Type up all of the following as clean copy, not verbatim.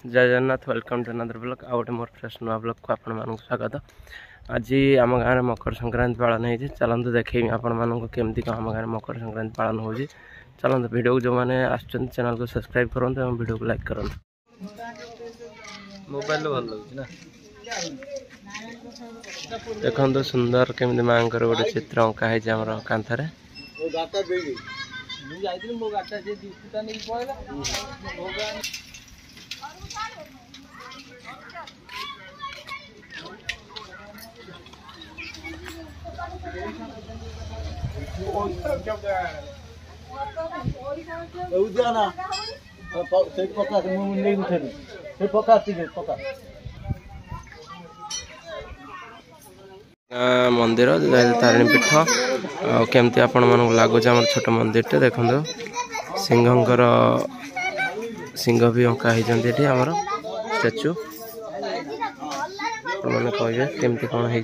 जय Jagannath welcome to another blog आउ गोटे मोर फ्रेश नुआ ब्लॉग को आपण मानक स्वागत। आज आम गाँव में मकर संक्रांति पालन होती चलते देखेबी आपण मानक केमती कौन आम गाँव मकर संक्रांति पालन हो चलते वीडियो को जो मैंने आसुच्च चैनल को सब्सक्राइब करूँ और वीडियो को लाइक करूँ। मोबाइल भल लगे देखो सुंदर केमती माँ गोटे चित्र अंका है कांथार मंदिर तारिणी पीठ केमती आपण मन लगुच आम छोट मंदिर टे देखो सिंहर सिंह भी अंका होती आमर स्टाच्यू मैंने कहे केमती कौन है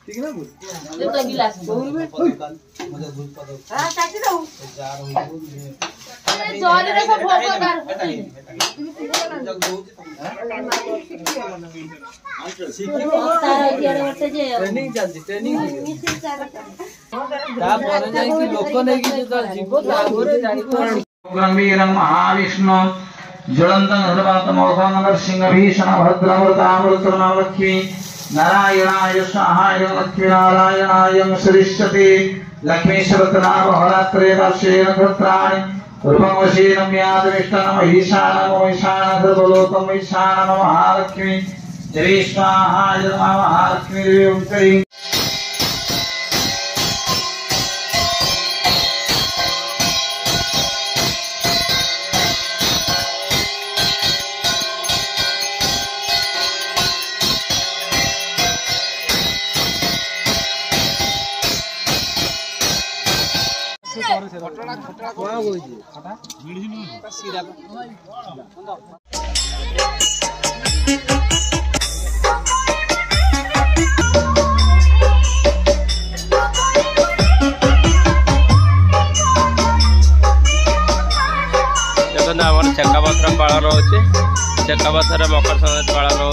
ठीक है ना गिलास महाविष्णु ज्वलंत सिंह भीषण भद्रमृतामृतनालक्ष्मी नारायणाय स्वाहाय लक्ष्मी नारायणाय श्रीष्ठते लक्ष्मी शरतनामहरात्रे दर्शेन भद्राणि रूपमशीन म्यादविष्टनम ईशानम ईशानधर्वलोकम ईशानम महालक्ष्मी श्री स्वाहाय महालक्ष्मी देवी चकापथर पालन हो चकापथर मकर संक्रांति पालन हो